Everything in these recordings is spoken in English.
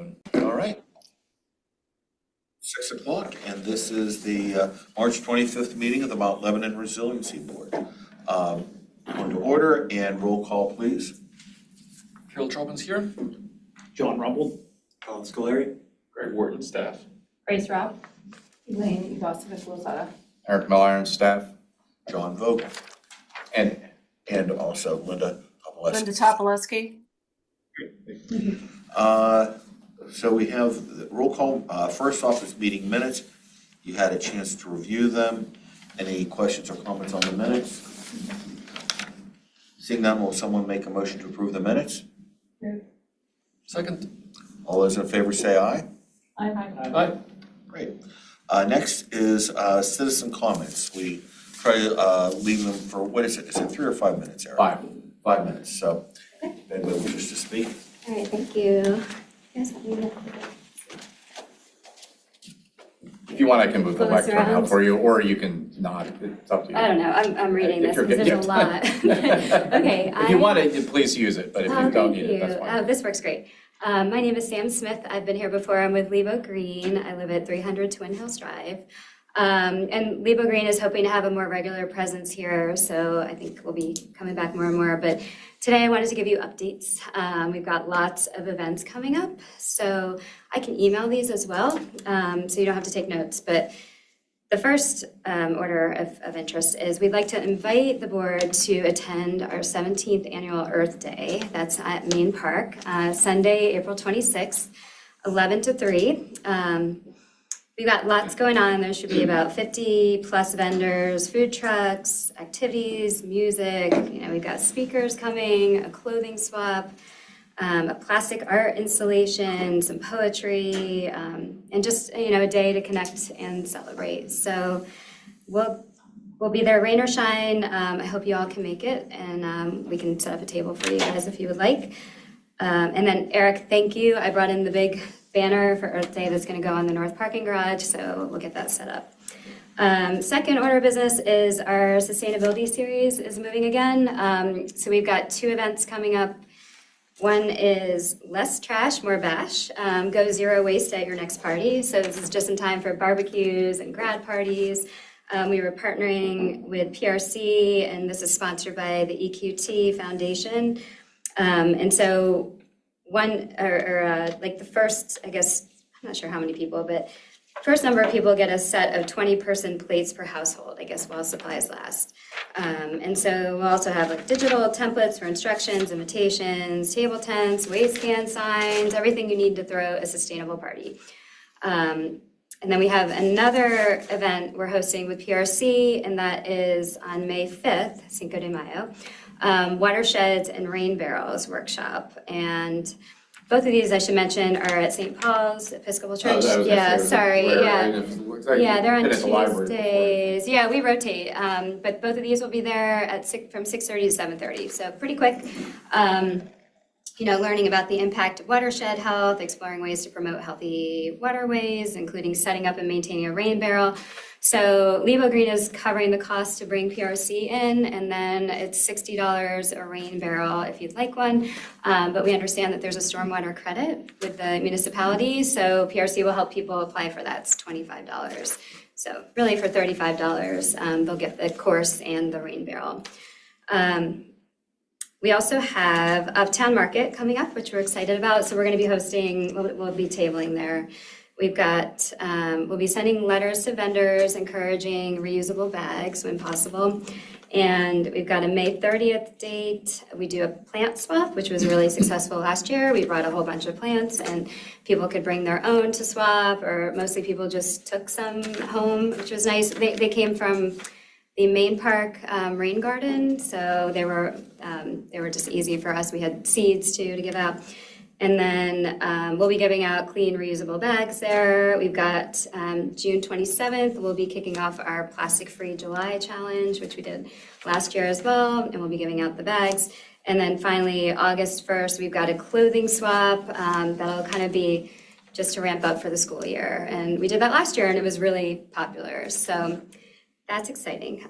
moon. All right. 6 o'clock, and this is the March 25th meeting of the Mount Lebanon Resiliency Board. Going to order and roll call, please. Carol Trobin's here. John Rumble. Colin Scolari. Greg Wharton, staff. Grace Rao. Elaine Ivasovic-Lozada. Eric Milliron, staff. John Vogt. And also Linda Topolescu. Linda Topolescu. So we have the roll call. First off is meeting minutes. You had a chance to review them. Any questions or comments on the minutes? Seeing none, will someone make a motion to approve the minutes? Second. All those in favor say aye. Aye. Great. Next is citizen comments. We try to leave them for, what is it? Is it 3 or 5 minutes, Eric? 5 minutes. So if anybody wishes to speak. All right, thank you. Yes, let me look. If you want, I can move the Close microphone around. out for you, or you can not. It's up to you. I don't know, I'm reading this If you're because there's a lot. Okay. If you want it, please use it, but if you don't need it, that's fine. This works great. My name is Sam Smith. I've been here before. I'm with Lebo Green. I live at 300 Twin Hills Drive. And Lebo Green is hoping to have a more regular presence here, so I think we'll be coming back more and more. But today I wanted to give you updates. We've got lots of events coming up, so I can email these as well, so you don't have to take notes. But the first order of interest is we'd like to invite the board to attend our 17th annual Earth Day. That's at Main Park, Sunday, April 26th, 11 to 3. We've got lots going on. There should be about 50 plus vendors, food trucks, activities, music. We've got speakers coming, a clothing swap, a plastic art installation, some poetry, and just a day to connect and celebrate. So we'll be there, rain or shine. I hope you all can make it, and we can set up a table for you guys if you would like. And then Eric, thank you. I brought in the big banner for Earth Day that's going to go on the north parking garage, so we'll get that set up. Second order of business is our sustainability series is moving again. So we've got 2 events coming up. One is Less Trash, More Bash. Go zero waste at your next party. So this is just in time for barbecues and grad parties. We were partnering with PRC, and this is sponsored by the EQT Foundation. And so like the first, I guess, I'm not sure how many people, but first number of people get a set of 20-person plates per household, I guess, while supplies last. And so we'll also have like digital templates for instructions, invitations, table tents, waste can signs, everything you need to throw a sustainable party. And then we have another event we're hosting with PRC, and that is on May 5th, Cinco de Mayo. Watersheds and Rain Barrels workshop, and both of these I should mention are at St. Paul's Episcopal Church. They're on Tuesdays. Yeah, we rotate, but both of these will be there at from 6:30 to 7:30. So pretty quick. Learning about the impact of watershed health, exploring ways to promote healthy waterways, including setting up and maintaining a rain barrel. So Lebo Green is covering the cost to bring PRC in, and then it's $60 a rain barrel if you'd like one. But we understand that there's a stormwater credit with the municipality, so PRC will help people apply for that. It's $25. So really for $35, they'll get the course and the rain barrel. We also have Uptown Market coming up, which we're excited about. So we're going to be hosting, we'll be tabling there. We've got, we'll be sending letters to vendors encouraging reusable bags when possible. And we've got a May 30th date. We do a plant swap, which was really successful last year. We brought a whole bunch of plants and people could bring their own to swap, or mostly people just took some home, which was nice. They came from the Main Park rain garden, so they were just easy for us. We had seeds too to give out. And then we'll be giving out clean reusable bags there. We've got June 27th, we'll be kicking off our Plastic-Free July Challenge, which we did last year as well, and we'll be giving out the bags. And then finally, August 1st, we've got a clothing swap that'll kind of be just to ramp up for the school year. And we did that last year, and it was really popular. So that's exciting.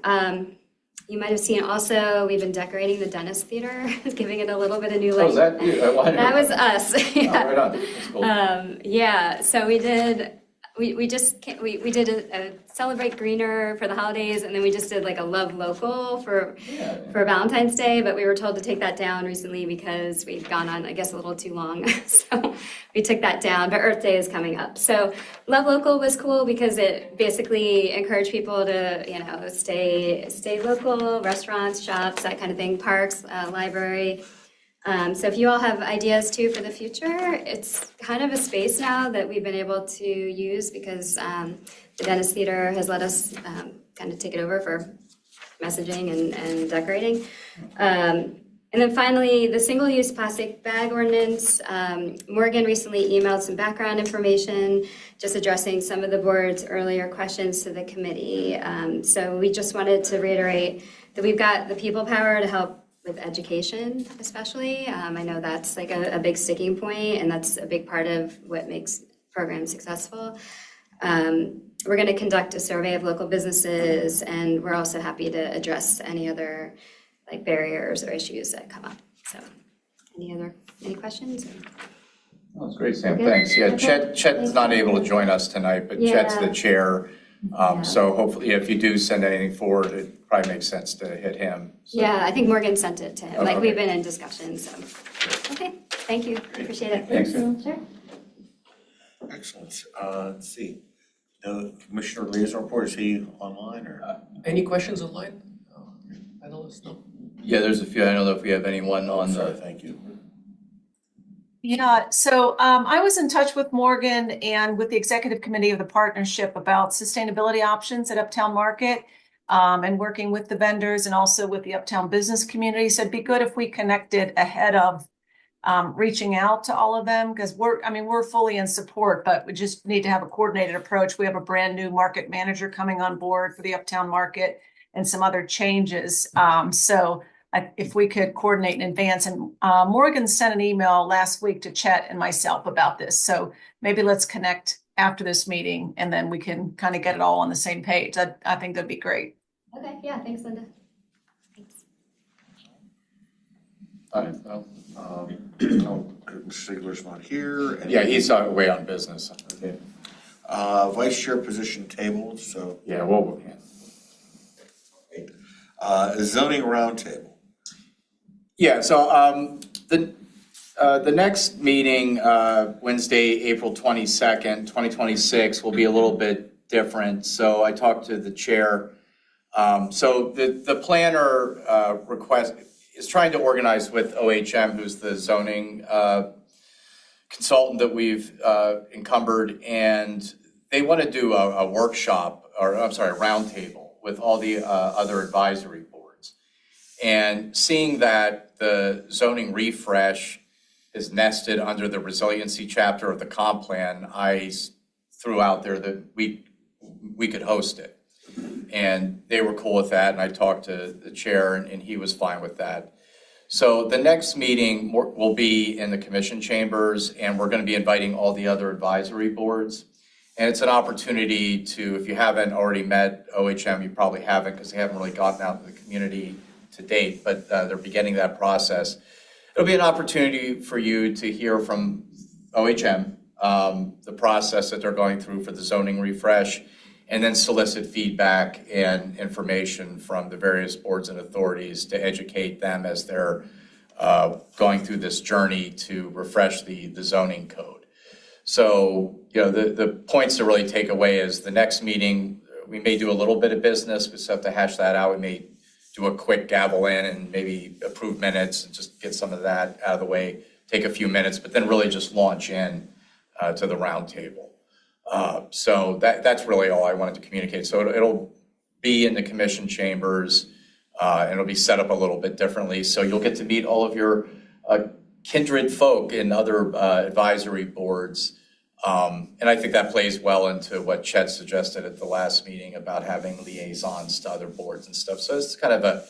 You might have seen also, we've been decorating the Dennis Theater, giving it a little bit of new life. Oh, is that you? That was us. Oh, right on. That's cool. Yeah, so we did a Celebrate Greener for the holidays, and then we just did like a Love Local for Valentine's Day, but we were told to take that down recently because we'd gone on, I guess, a little too long. So we took that down, but Earth Day is coming up. So Love Local was cool because it basically encouraged people to, stay local, restaurants, shops, that kind of thing, parks, library. So if you all have ideas too for the future, it's kind of a space now that we've been able to use because the Dennis Theater has let us kind of take it over for messaging and decorating. And then finally, the single-use plastic bag ordinance. Morgan recently emailed some background information, just addressing some of the board's earlier questions to the committee. So we just wanted to reiterate that we've got the people power to help with education, especially. I know that's like a big sticking point, and that's a big part of what makes programs successful. We're going to conduct a survey of local businesses, and we're also happy to address any other like barriers or issues that come up. So, any questions? Oh, that's great, Sam. Thanks. Yeah, Chet's not able to join us tonight, but Chet's the chair. So hopefully, if you do send anything forward, it probably makes sense to hit him. So. Yeah, I think Morgan sent it to him. Okay. We've been in discussion, so. Okay, thank you. Appreciate it. Thanks. Sure. Excellent. Let's see. The Commissioner Liaison Report, is he online or? Any questions online? Panelists, no? Yeah, there's a few. I don't know if we have anyone on Sorry, the. thank you. Yeah, so I was in touch with Morgan and with the executive committee of the partnership about sustainability options at Uptown Market and working with the vendors and also with the Uptown business community. So it'd be good if we connected ahead of reaching out to all of them because we're fully in support, but we just need to have a coordinated approach. We have a brand new market manager coming on board for the Uptown Market and some other changes. If we could coordinate in advance, and Morgan sent an email last week to Chet and myself about this. So maybe let's connect after this meeting and then we can kind of get it all on the same page. I think that'd be great. Okay, yeah, thanks, Linda. Thanks. All right, well, Sigler's not here. And yeah, he's away on business. Okay. Vice Chair position tabled, so. Yeah, well, yeah. Zoning roundtable. Yeah, so the next meeting, Wednesday, April 22nd, 2026, will be a little bit different. So I talked to the chair. So the planner is trying to organize with OHM, who's the zoning consultant that we've encumbered, and they want to do a workshop, or I'm sorry, a roundtable with all the other advisory boards. And seeing that the zoning refresh is nested under the resiliency chapter of the comp plan, I threw out there that we could host it. And they were cool with that, and I talked to the chair, and he was fine with that. So the next meeting will be in the commission chambers, and we're going to be inviting all the other advisory boards. And it's an opportunity to, if you haven't already met OHM, you probably haven't because they haven't really gotten out to the community to date, but they're beginning that process. It'll be an opportunity for you to hear from OHM, the process that they're going through for the zoning refresh, and then solicit feedback and information from the various boards and authorities to educate them as they're going through this journey to refresh the zoning code. So, the points to really take away is the next meeting, we may do a little bit of business, we still have to hash that out. We may do a quick gavel in and maybe approve minutes and just get some of that out of the way, take a few minutes, but then really just launch in to the roundtable. So that's really all I wanted to communicate. So it'll be in the commission chambers and it'll be set up a little bit differently. So you'll get to meet all of your kindred folk in other advisory boards. And I think that plays well into what Chet suggested at the last meeting about having liaisons to other boards and stuff. So it's kind of a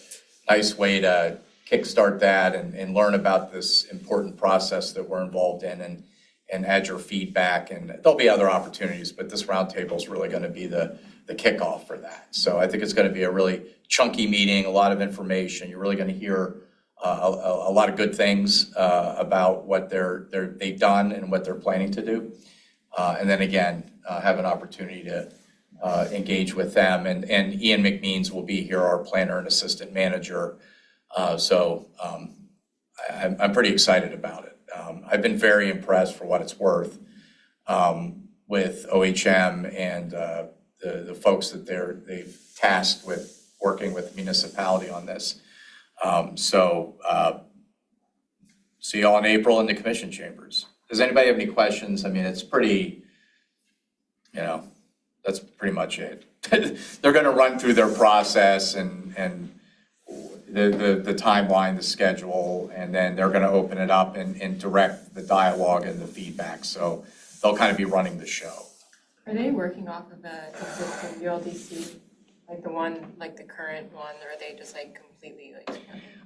nice way to kickstart that and learn about this important process that we're involved in and add your feedback, and there'll be other opportunities, but this roundtable is really going to be the kickoff for that. So I think it's going to be a really chunky meeting, a lot of information. You're really going to hear a lot of good things about what they've done and what they're planning to do. And then again, have an opportunity to engage with them. And Ian McMeans will be here, our planner and assistant manager. So I'm pretty excited about it. I've been very impressed, for what it's worth, with OHM and the folks that they've tasked with working with the municipality on this. So see you all in April in the commission chambers. Does anybody have any questions? I mean, it's pretty, that's pretty much it. They're going to run through their process and the timeline, the schedule, and then they're going to open it up and direct the dialogue and the feedback. So they'll kind of be running the show. Are they working off of the existing ULDC, like the current one, or are they just like completely like?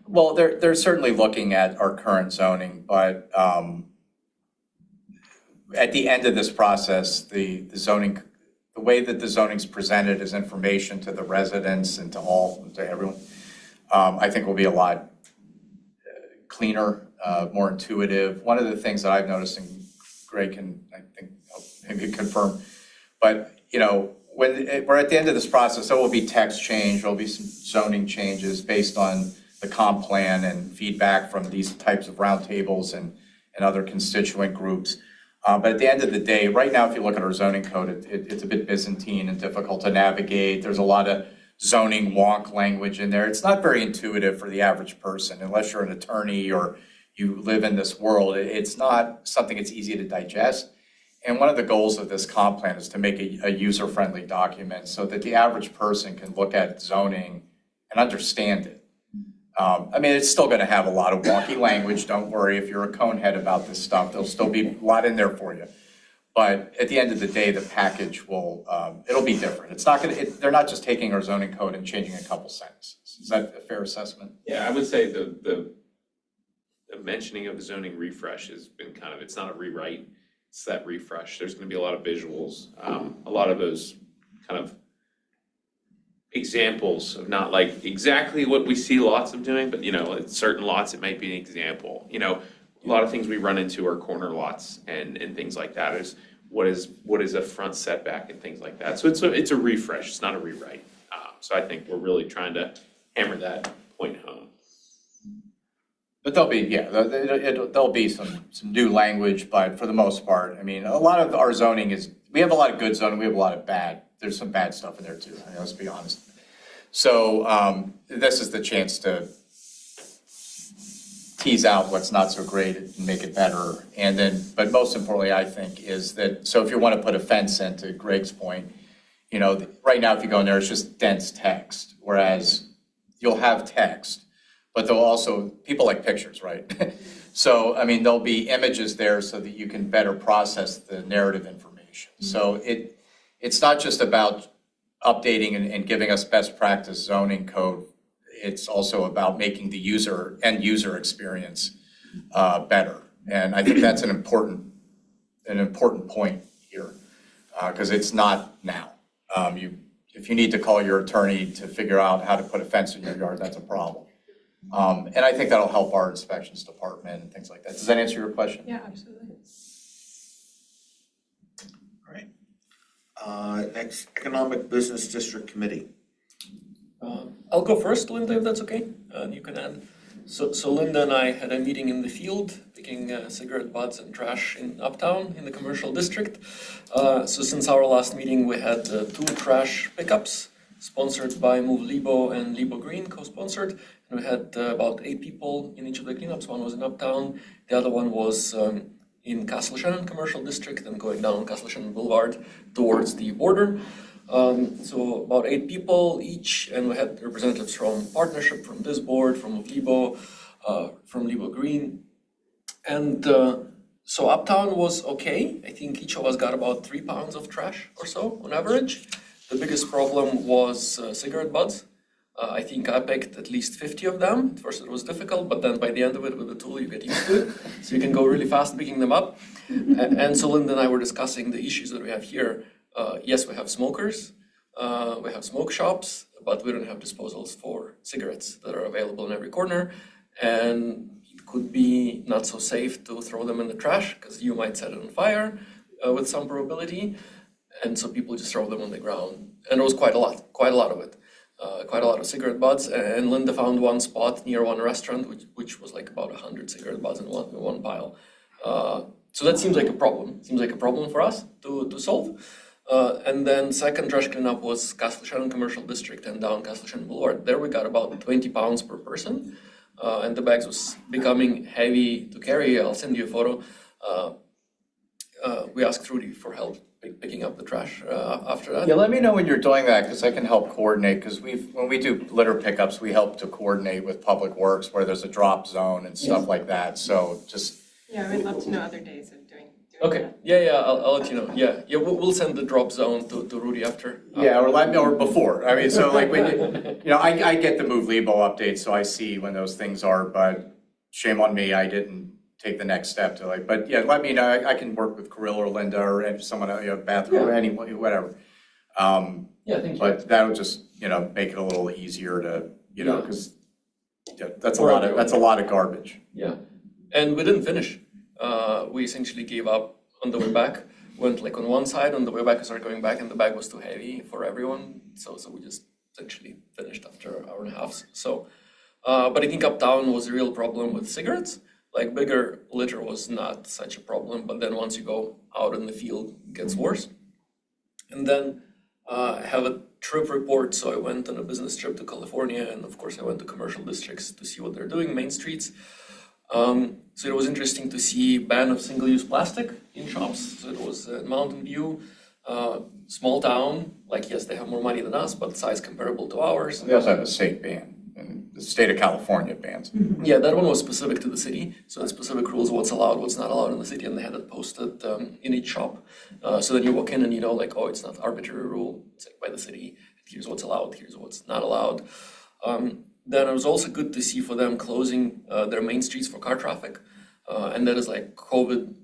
Well, they're certainly looking at our current zoning, but at the end of this process, the way that the zoning's presented as information to the residents and to everyone, I think will be a lot cleaner, more intuitive. One of the things that I've noticed, and Greg can, I think, maybe confirm, but when we're at the end of this process, there will be text change, there'll be some zoning changes based on the comp plan and feedback from these types of roundtables and other constituent groups. But at the end of the day, right now, if you look at our zoning code, it's a bit Byzantine and difficult to navigate. There's a lot of zoning wonk language in there. It's not very intuitive for the average person, unless you're an attorney or you live in this world. It's not something that's easy to digest. And one of the goals of this comp plan is to make a user-friendly document so that the average person can look at zoning and understand it. I mean, it's still going to have a lot of wonky language. Don't worry if you're a conehead about this stuff. There'll still be a lot in there for you. But at the end of the day, the package will, it'll be different. It's not going to, they're not just taking our zoning code and changing a couple sentences. Is that a fair assessment? Yeah, I would say the mentioning of the zoning refresh has been kind of, it's not a rewrite, it's that refresh. There's going to be a lot of visuals, a lot of those kind of examples of not like exactly what we see lots of doing, but at certain lots it might be an example. A lot of things we run into are corner lots and things like that. Is what is a front setback and things like that. So it's a refresh. It's not a rewrite. So I think we're really trying to hammer that point home. But there'll be some new language, but for the most part, I mean, a lot of our zoning we have a lot of good zoning, we have a lot of bad. There's some bad stuff in there too, let's be honest. So this is the chance to tease out what's not so great and make it better. And then, but most importantly, I think, is that, so if you want to put a fence in, to Greg's point, right now if you go in there, it's just dense text, whereas you'll have text, but they'll also, people like pictures, right? So, I mean, there'll be images there so that you can better process the narrative information. So it's not just about updating and giving us best practice zoning code. It's also about making the end user experience better. And I think that's an important point here, because it's not now. If you need to call your attorney to figure out how to put a fence in your yard, that's a problem. And I think that'll help our inspections department and things like that. Does that answer your question? Yeah, absolutely. All right. Next, Economic Business District Committee. I'll go first, Linda, if that's okay, and you can add. So Linda and I had a meeting in the field, picking cigarette butts and trash in Uptown in the commercial district. So since our last meeting, we had 2 trash pickups sponsored by Move Libo and Libo Green, co-sponsored. And we had about 8 people in each of the cleanups. One was in Uptown, the other one was in Castle Shannon Commercial District and going down Castle Shannon Boulevard towards the border. So about 8 people each, and we had representatives from partnership, from this board, from Libo, from Libo Green. And so Uptown was okay. I think each of us got about 3 pounds of trash or so on average. The biggest problem was cigarette butts. I think I picked at least 50 of them. At first it was difficult, but then by the end of it with the tool you get used to it. So you can go really fast picking them up. And so Linda and I were discussing the issues that we have here. Yes, we have smokers, we have smoke shops, but we don't have disposals for cigarettes that are available in every corner. And it could be not so safe to throw them in the trash because you might set it on fire with some probability. And so people just throw them on the ground. And it was quite a lot of it. Quite a lot of cigarette butts, and Linda found one spot near one restaurant, which was like about 100 cigarette butts in one pile. So that seems like a problem. Seems like a problem for us to solve. And then second trash cleanup was Castle Shannon Commercial District and down Castle Shannon Boulevard. There we got about 20 pounds per person, and the bags was becoming heavy to carry. I'll send you a photo. We asked Rudy for help picking up the trash after that. Yeah, let me know when you're doing that, because I can help coordinate, because when we do litter pickups, we help to coordinate with Public Works where there's a drop zone and stuff like that, so just. Yeah, we'd love to know other days of doing Okay, that. yeah, I'll let you know. Yeah, we'll send the drop zone to Rudy after. Yeah, or let me know before, I mean, so like when, I get the Move Lebo updates, so I see when those things are, but shame on me, I didn't take the next step to but yeah, let me know, I can work with Kirill or Linda or someone, bathroom, anyone, whatever. Yeah, thank you. But that would just, make it a little easier to, because that's a lot of garbage. Yeah, and we didn't finish. We essentially gave up on the way back. Went like on one side, on the way back we started going back, and the bag was too heavy for everyone. So we just essentially finished after an hour and a half. So, but I think uptown was a real problem with cigarettes. Like bigger litter was not such a problem, but then once you go out in the field, it gets worse. And then I have a trip report, so I went on a business trip to California, and of course I went to commercial districts to see what they're doing, main streets. So it was interesting to see ban of single-use plastic in shops. So it was Mountain View, small town, like yes, they have more money than us, but size comparable to ours. They also have a state ban. And the state of California bans. Yeah, that one was specific to the city. So the specific rules, what's allowed, what's not allowed in the city, and they had it posted in each shop. So then you walk in and oh, it's not arbitrary rule. It's like by the city. Here's what's allowed. Here's what's not allowed. Then it was also good to see for them closing their main streets for car traffic, and that is like COVID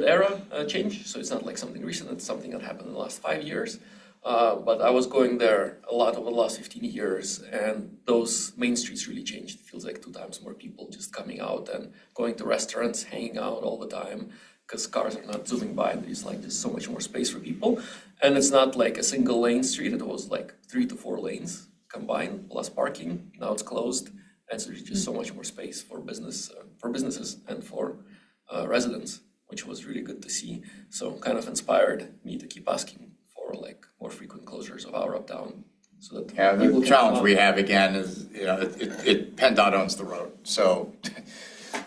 era change. So it's not like something recent. It's something that happened in the last 5 years. But I was going there a lot over the last 15 years, and those main streets really changed. It feels like 2 times more people just coming out and going to restaurants, hanging out all the time, because cars are not zooming by. There's like just so much more space for people. And it's not like a single lane street. It was like 3 to 4 lanes combined, plus parking. Now it's closed. And so there's just so much more space for businesses and for residents, which was really good to see. So kind of inspired me to keep asking for like more frequent closures of our uptown, so that the challenge we have again is PennDOT owns the road, so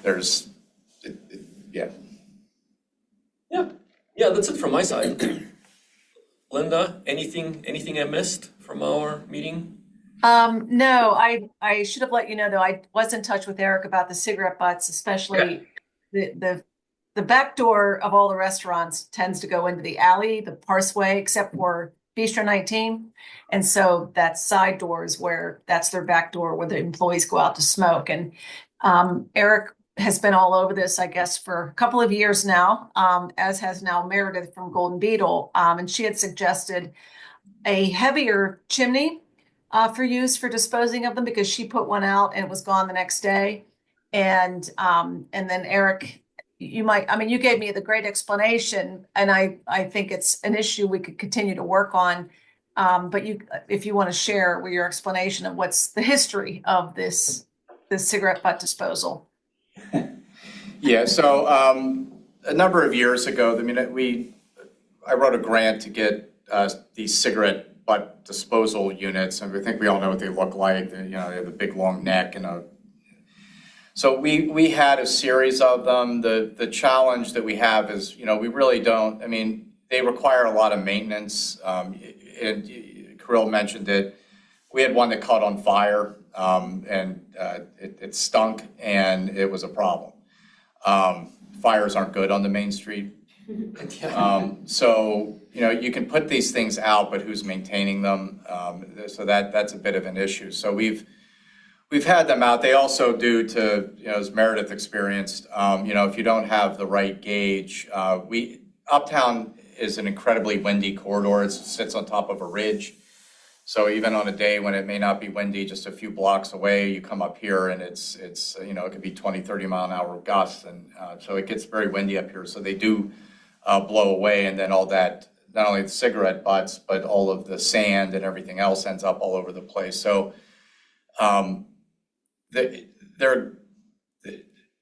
there's yeah. That's it from my side. Linda, anything I missed from our meeting? No, I should have let you know though, I was in touch with Eric about the cigarette butts, especially the back door of all the restaurants tends to go into the alley, the parseway, except for Bistro 19. And so that side door is that's their back door where the employees go out to smoke. And Eric has been all over this, I guess, for a couple of years now, as has now Meredith from Golden Beetle. And she had suggested a heavier chimney for use for disposing of them, because she put one out and it was gone the next day. And then Eric, you gave me the great explanation, and I think it's an issue we could continue to work on. But if you want to share your explanation of what's the history of this cigarette butt disposal. Yeah, so a number of years ago, I wrote a grant to get these cigarette butt disposal units, and I think we all know what they look like. They have a big long neck and so we had a series of them. The challenge that we have is, we really don't, they require a lot of maintenance. And Kirill mentioned it. We had one that caught on fire, and it stunk, and it was a problem. Fires aren't good on the main street. So, you can put these things out, but who's maintaining them? So that's a bit of an issue. So we've had them out. They also do to, as Meredith experienced, if you don't have the right gauge, Uptown is an incredibly windy corridor. It sits on top of a ridge. So even on a day when it may not be windy, just a few blocks away, you come up here and it's it could be 20, 30 mile an hour gusts. And so it gets very windy up here. So they do blow away, and then all that, not only the cigarette butts, but all of the sand and everything else ends up all over the place. So they're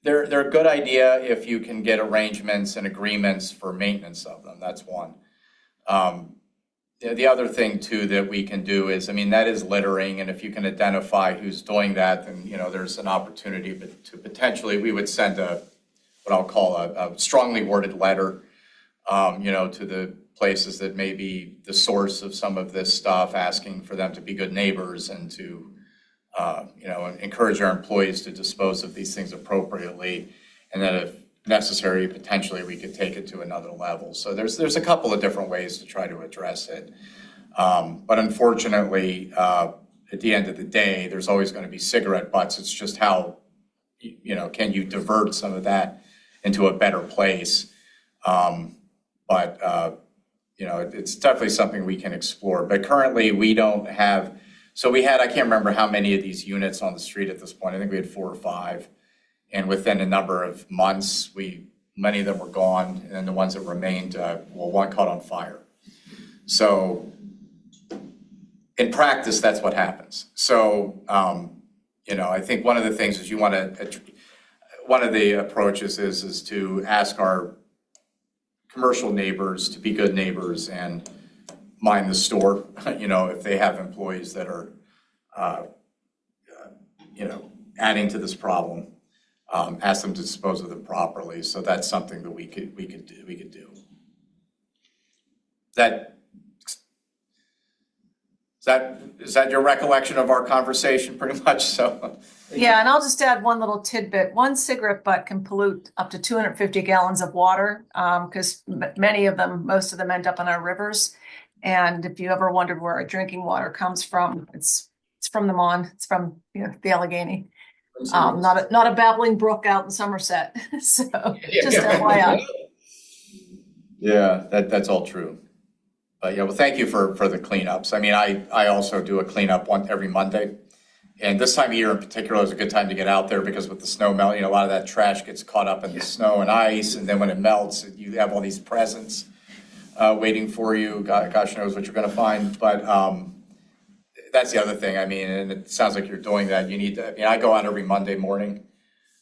a good idea if you can get arrangements and agreements for maintenance of them. That's one. The other thing too that we can do is, that is littering, and if you can identify who's doing that, then there's an opportunity to potentially, we would send what I'll call a strongly worded letter, to the places that may be the source of some of this stuff, asking for them to be good neighbors and to encourage our employees to dispose of these things appropriately, and then if necessary, potentially we could take it to another level. So there's a couple of different ways to try to address it. But unfortunately, at the end of the day, there's always going to be cigarette butts. It's just how, can you divert some of that into a better place? It's definitely something we can explore. But currently we don't have, so we had, I can't remember how many of these units on the street at this point. I think we had 4 or 5. And within a number of months, many of them were gone, and then the ones that remained, one caught on fire. So in practice, that's what happens. So, I think one of the things is one of the approaches is to ask our commercial neighbors to be good neighbors and mind the store, if they have employees that are, adding to this problem. Ask them to dispose of them properly. So that's something that we could do. Is that your recollection of our conversation, pretty much? So. Yeah, and I'll just add one little tidbit. One cigarette butt can pollute up to 250 gallons of water, because most of them end up in our rivers. And if you ever wondered where our drinking water comes from, it's from the Mon. It's from the Allegheny. Not a babbling brook out in Somerset. So just FYI. Yeah, that's all true. But well, thank you for the cleanups. I also do a cleanup every Monday. And this time of year in particular is a good time to get out there, because with the snow melting, a lot of that trash gets caught up in the snow and ice. And then when it melts, you have all these presents waiting for you. Gosh knows what you're going to find. But that's the other thing. And it sounds like you're doing that. You need to, I go out every Monday morning.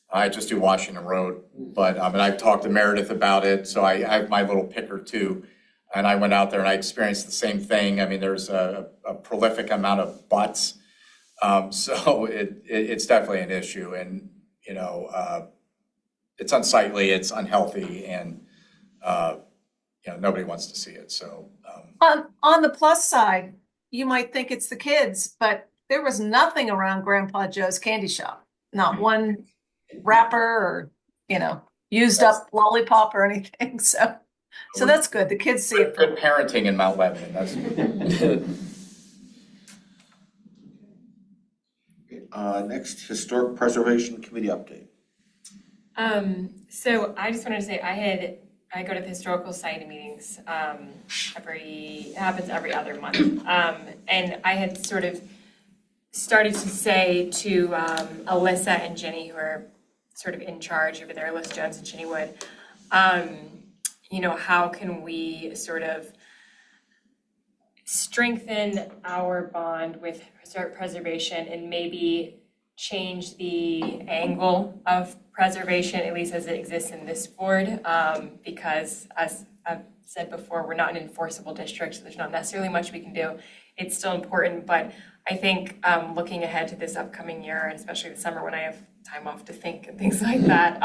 I just do Washington Road. But I've talked to Meredith about it. So I have my little picker too. And I went out there and I experienced the same thing. There's a prolific amount of butts. So it's definitely an issue, and it's unsightly, it's unhealthy, and nobody wants to see it. So on the plus side, you might think it's the kids, but there was nothing around Grandpa Joe's candy shop. Not one wrapper or used up lollipop or anything. So that's good. The kids see it. Good parenting in Mount Lebanon. That's good. Next, Historic Preservation Committee update. So I just wanted to say I go to the historical society meetings it happens every other month. And I had sort of started to say to Alyssa and Jenny, who are sort of in charge over there, Alyssa Jones and Jenny Wood, how can we sort of strengthen our bond with historic preservation and maybe change the angle of preservation, at least as it exists in this board, because as I've said before, we're not an enforceable district, so there's not necessarily much we can do. It's still important, but I think looking ahead to this upcoming year, and especially the summer when I have time off to think and things like that,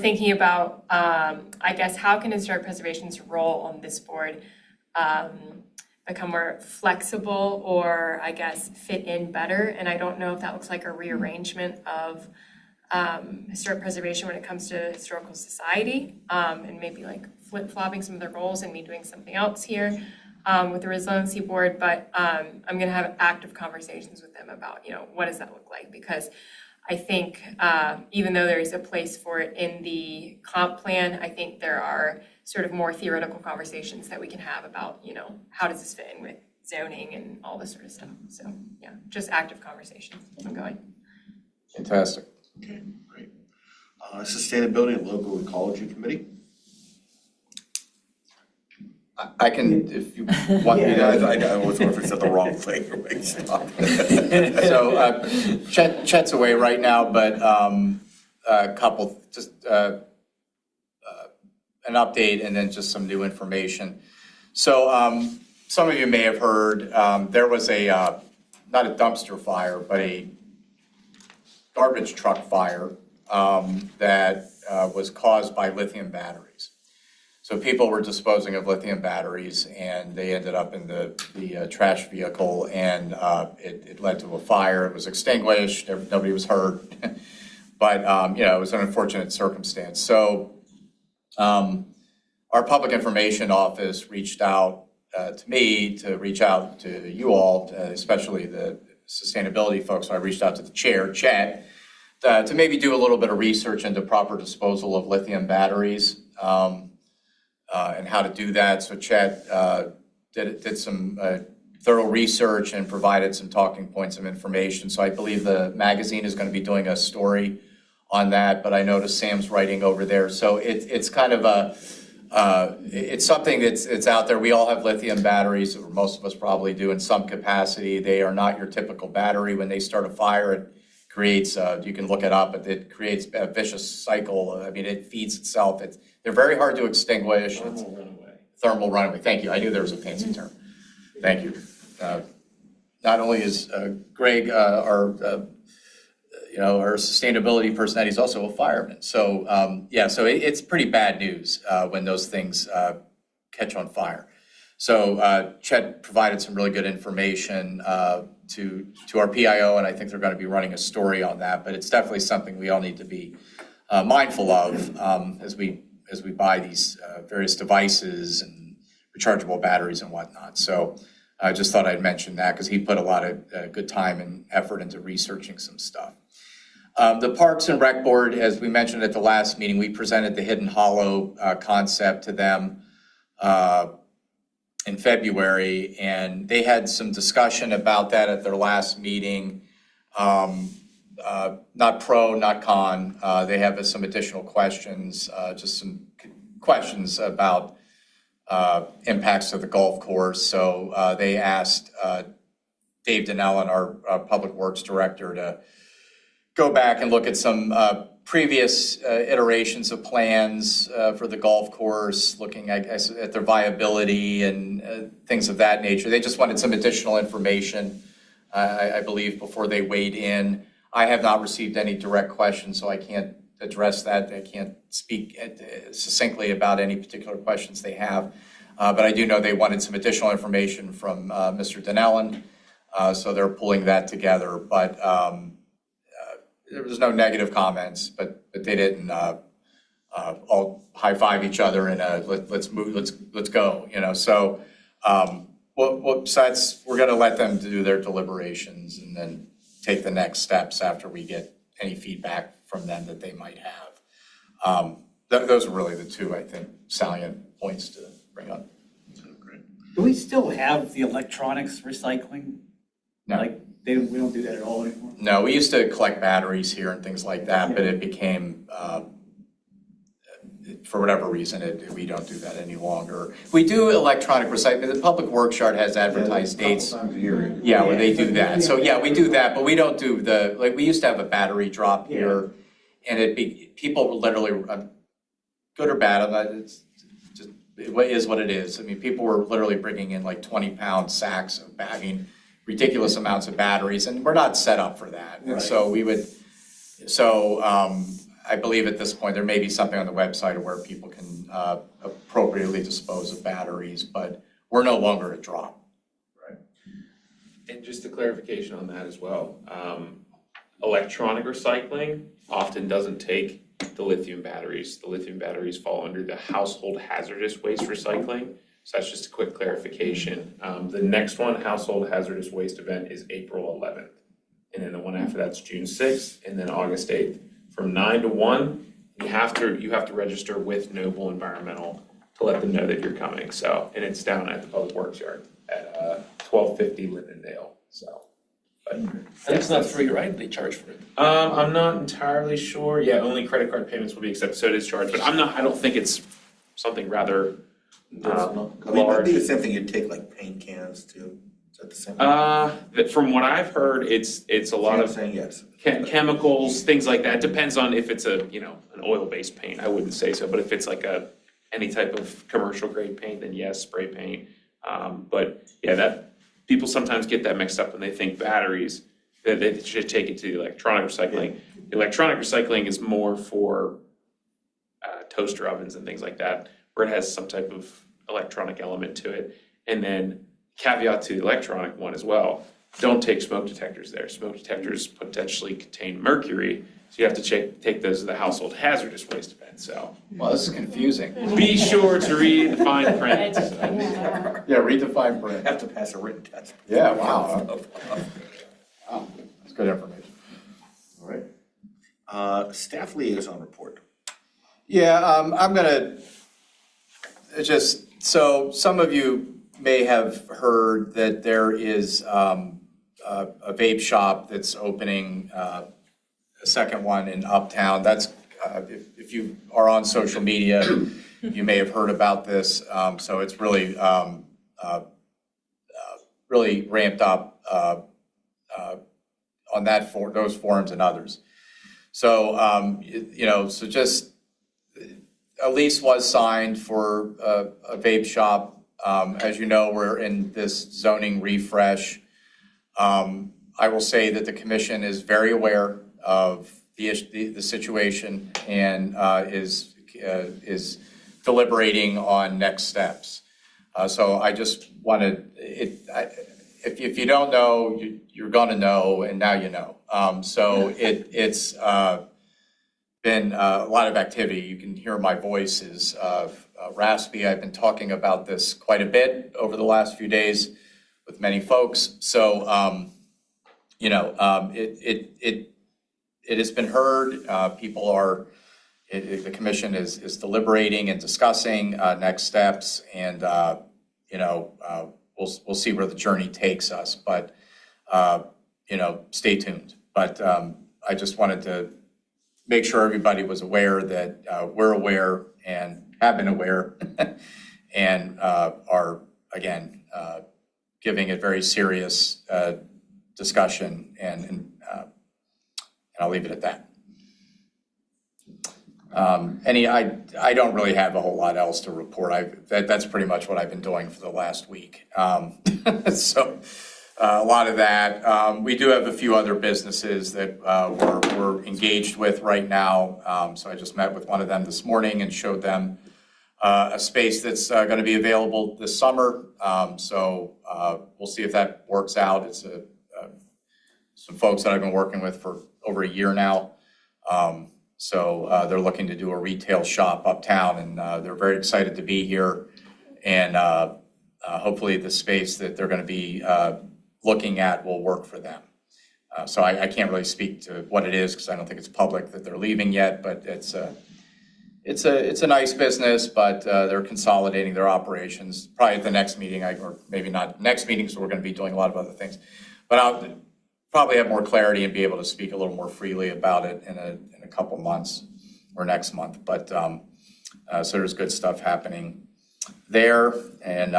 thinking about, I guess, how can historic preservation's role on this board become more flexible or, I guess, fit in better. And I don't know if that looks like a rearrangement of historic preservation when it comes to historical society, and maybe like flip-flopping some of their goals and me doing something else here with the Resiliency Board, but I'm gonna have active conversations with them about, what does that look like? Because I think even though there is a place for it in the comp plan, I think there are sort of more theoretical conversations that we can have about, how does this fit in with zoning and all this sort of stuff. So yeah, just active conversations ongoing. Fantastic. Okay, great. Sustainability and Local Ecology Committee? I can, if you want me to. I was wondering if I said the wrong thing or make stop. So Chet's away right now, but a couple, just an update and then just some new information. So some of you may have heard there was a, not a dumpster fire, but a garbage truck fire that was caused by lithium batteries. So people were disposing of lithium batteries and they ended up in the trash vehicle, and it led to a fire. It was extinguished, nobody was hurt, but it was an unfortunate circumstance. So our public information office reached out to me to reach out to you all, especially the sustainability folks. So I reached out to the chair, Chet, to maybe do a little bit of research into proper disposal of lithium batteries. And how to do that. So Chet did some thorough research and provided some talking points of information. So I believe the magazine is going to be doing a story on that, but I noticed Sam's writing over there. So it's kind of it's something that's out there. We all have lithium batteries, or most of us probably do in some capacity. They are not your typical battery. When they start a fire, it creates, you can look it up, but it creates a vicious cycle. I mean, it feeds itself. They're very hard to extinguish. Thermal runaway. Thermal runaway. Thank you. I knew there was a fancy term. Thank you. Not only is Greg our sustainability person, he's also a fireman. So so it's pretty bad news when those things catch on fire. So Chet provided some really good information to our PIO, and I think they're going to be running a story on that. But it's definitely something we all need to be mindful of as we buy these various devices and rechargeable batteries and whatnot. So I just thought I'd mention that because he put a lot of good time and effort into researching some stuff. The Parks and Rec Board, as we mentioned at the last meeting, we presented the Hidden Hollow concept to them in February, and they had some discussion about that at their last meeting. Not pro, not con. They have some additional questions, just some questions about impacts to the golf course. So they asked Dave Donnellan, our Public Works Director, to go back and look at some previous iterations of plans for the golf course, looking at their viability and things of that nature. They just wanted some additional information, I believe, before they weighed in. I have not received any direct questions, so I can't address that. I can't speak succinctly about any particular questions they have. But I do know they wanted some additional information from Mr. Donnellan, so they're pulling that together. But there was no negative comments, but they didn't all high five each other and let's move, let's go. So we're going to let them do their deliberations and then take the next steps after we get any feedback from them that they might have. Those are really the two, I think, salient points to bring up. Great. Do we still have the electronics recycling? No. We don't do that at all anymore? No, we used to collect batteries here and things like that, but it became, for whatever reason, we don't do that any longer. We do electronic recycling. The Public Works Yard has advertised dates. Times a year. Yeah, where they do that. So yeah, we do that, but we don't do we used to have a battery drop here, and people were literally, good or bad, it's just, it is what it is. I mean, people were literally bringing in 20-pound sacks of bagging, ridiculous amounts of batteries, and we're not set up for that. Right. And so I believe at this point there may be something on the website where people can appropriately dispose of batteries, but we're no longer a drop. Right. And just a clarification on that as well. Electronic recycling often doesn't take the lithium batteries. The lithium batteries fall under the household hazardous waste recycling. So that's just a quick clarification. The next one, household hazardous waste event, is April 11th. And then the one after that's June 6th, and then August 8th. From 9 to 1, you have to register with Noble Environmental to let them know that you're coming. So, and it's down at the Public Works Yard at 1250 Lindendale. So, but And it's not free, right? They charge for it. I'm not entirely sure. Yeah, only credit card payments will be accepted, so it is charged. But I don't think it's something rather It'd be the same thing, you'd take like paint cans too, is that the same thing? From what I've heard, it's a lot I'm of saying yes. chemicals, things like that. Depends on if it's an oil-based paint. I wouldn't say so, but if it's like any type of commercial grade paint, then yes, spray paint. But yeah, that people sometimes get that mixed up when they think batteries. That they should take it to the electronic recycling. The electronic recycling is more for toaster ovens and things like that, where it has some type of electronic element to it. And then caveat to the electronic one as well, don't take smoke detectors there. Smoke detectors potentially contain mercury, so you have to take those to the household hazardous waste event. So, Well, this is confusing. be sure to read the fine print. Yeah, read the fine print. Have to pass a written test. Yeah, wow. Wow, that's good information. All right. Staff liaison report. Yeah, I'm gonna so some of you may have heard that there is a vape shop that's opening, a second one in Uptown. That's, if you are on social media, you may have heard about this. So it's really, really ramped up on those forums and others. So, so just a lease was signed for a vape shop. As you know, we're in this zoning refresh. I will say that the commission is very aware of the situation and is deliberating on next steps. So I just wanted if you don't know, you're going to know, and now you know. So it's been a lot of activity. You can hear my voice is raspy. I've been talking about this quite a bit over the last few days with many folks. So, it has been heard. People are, the commission is deliberating and discussing next steps, and we'll see where the journey takes us. But stay tuned. But I just wanted to make sure everybody was aware that we're aware and have been aware and are, again, giving it very serious discussion, and I'll leave it at that. I don't really have a whole lot else to report. That's pretty much what I've been doing for the last week. So a lot of that. We do have a few other businesses that we're engaged with right now. So I just met with one of them this morning and showed them a space that's going to be available this summer. So we'll see if that works out. It's some folks that I've been working with for over a year now. So they're looking to do a retail shop uptown, and they're very excited to be here. And hopefully the space that they're going to be looking at will work for them. So I can't really speak to what it is because I don't think it's public that they're leaving yet, but it's a nice business, but they're consolidating their operations. Probably at the next meeting, or maybe not next meeting, so we're going to be doing a lot of other things. But I'll probably have more clarity and be able to speak a little more freely about it in a couple months or next month. But so there's good stuff happening there. And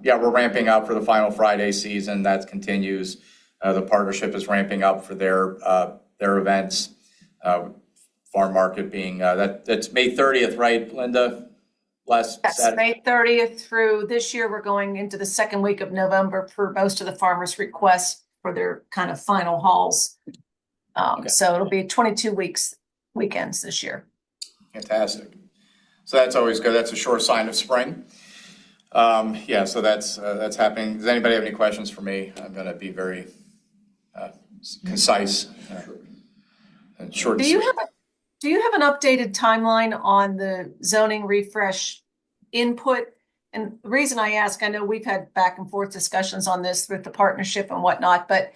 we're ramping up for the final Friday season. That continues. The partnership is ramping up for their events. Farm market being, that's May 30th, right, Linda? Yes, Saturday. May 30th through this year, we're going into the second week of November for most of the farmers' requests for their kind of final hauls. Okay. So it'll be 22 weekends this year. Fantastic. So that's always good. That's a sure sign of spring. So that's happening. Does anybody have any questions for me? I'm going to be very concise and short. Do you have a do you have an updated timeline on the zoning refresh input? And the reason I ask, I know we've had back and forth discussions on this with the partnership and whatnot, but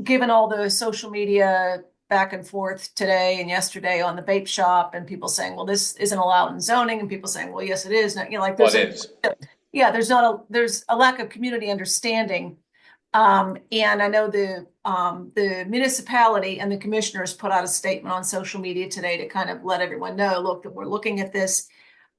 given all the social media back and forth today and yesterday on the vape shop and people saying, well, this isn't allowed in zoning, and people saying, well, yes, it is. You know, like Well, there's it is. yeah, there's a lack of community understanding. And I know the municipality and the commissioners put out a statement on social media today to kind of let everyone know, look, that we're looking at this.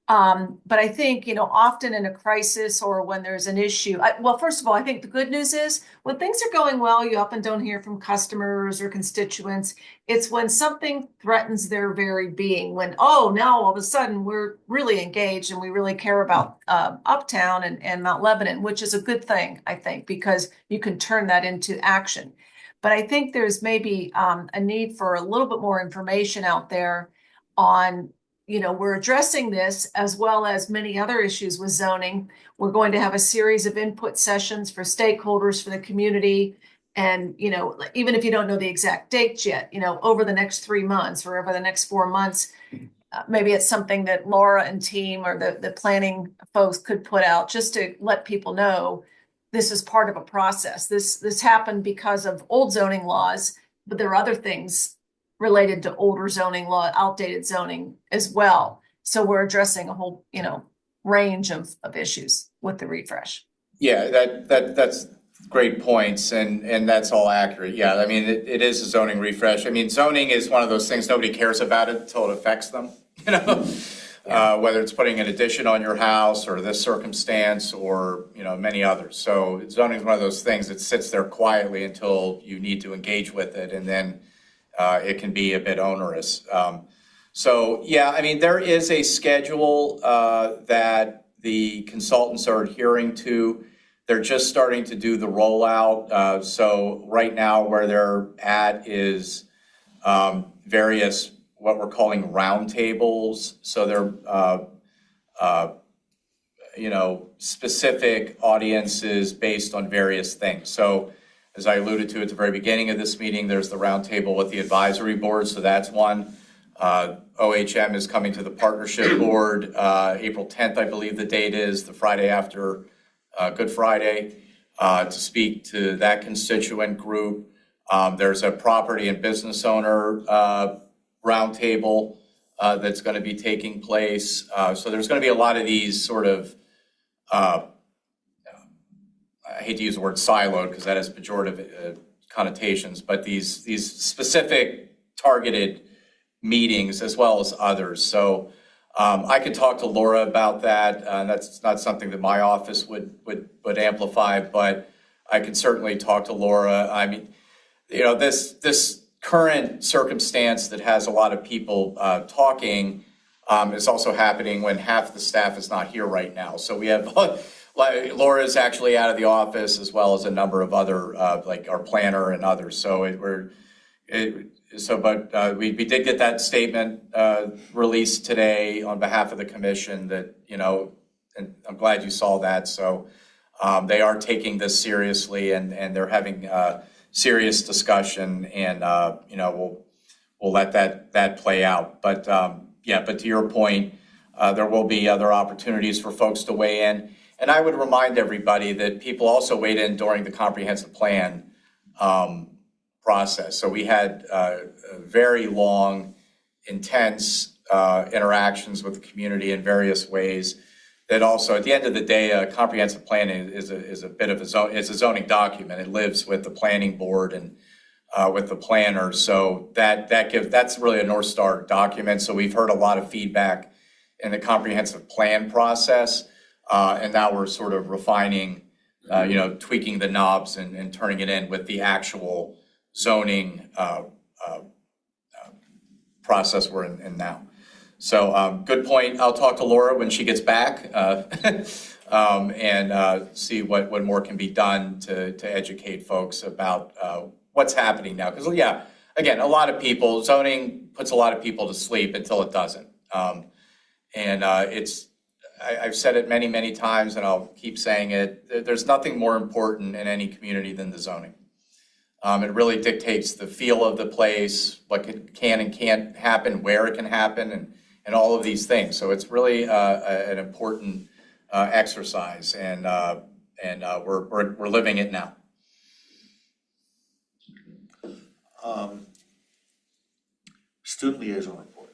But I think, you know, often in a crisis or when there's an issue, well, first of all, I think the good news is when things are going well, you often don't hear from customers or constituents. It's when something threatens their very being, when, oh, now all of a sudden we're really engaged and we really care about Uptown and Mount Lebanon, which is a good thing, I think, because you can turn that into action. But I think there's maybe a need for a little bit more information out there on, you know, we're addressing this as well as many other issues with zoning. We're going to have a series of input sessions for stakeholders, for the community. And, you know, even if you don't know the exact dates yet, you know, over the next 3 months or over the next 4 months, maybe it's something that Laura and team or the planning folks could put out just to let people know this is part of a process. This happened because of old zoning laws, but there are other things related to older zoning law, outdated zoning as well. So we're addressing a whole, you know, range of issues with the refresh. Yeah, that's great points, and that's all accurate. Yeah, I mean, it is a zoning refresh. I mean, zoning is one of those things nobody cares about it until it affects them, you know? Yeah. Whether it's putting an addition on your house or this circumstance or, you know, many others. So zoning is one of those things that sits there quietly until you need to engage with it, and then it can be a bit onerous. So, yeah, I mean, there is a schedule that the consultants are adhering to. They're just starting to do the rollout. So right now where they're at is various, what we're calling roundtables. So they're, you know, specific audiences based on various things. So as I alluded to at the very beginning of this meeting, there's the roundtable with the advisory board, so that's one. OHM is coming to the partnership board, April 10th, I believe the date is, the Friday after Good Friday, to speak to that constituent group. There's a property and business owner roundtable that's going to be taking place. So there's going to be a lot of these sort of I hate to use the word siloed because that has pejorative connotations, but these specific targeted meetings as well as others. So I could talk to Laura about that. That's not something that my office would amplify, but I could certainly talk to Laura. I mean, you know, this current circumstance that has a lot of people talking is also happening when half the staff is not here right now. So we have Laura is actually out of the office, as well as a number of other, like our planner and others. So we did get that statement released today on behalf of the commission that, you know, and I'm glad you saw that. So they are taking this seriously and they're having serious discussion, and you know, we'll let that play out. But yeah, but to your point, there will be other opportunities for folks to weigh in. And I would remind everybody that people also weighed in during the comprehensive plan process. So we had very long, intense interactions with the community in various ways. That also, at the end of the day, a comprehensive plan is a bit of it's a zoning document. It lives with the planning board and with the planner. So that's really a North Star document. So we've heard a lot of feedback in the comprehensive plan process. And now we're sort of refining, you know, tweaking the knobs and turning it in with the actual zoning process we're in now. So good point. I'll talk to Laura when she gets back and see what more can be done to educate folks about what's happening now. Because, yeah, again, a lot of people, zoning puts a lot of people to sleep until it doesn't. I've said it many, many times, and I'll keep saying it. There's nothing more important in any community than the zoning. It really dictates the feel of the place, what can and can't happen, where it can happen, and all of these things. So it's really an important exercise, and we're living it now. Student liaison report.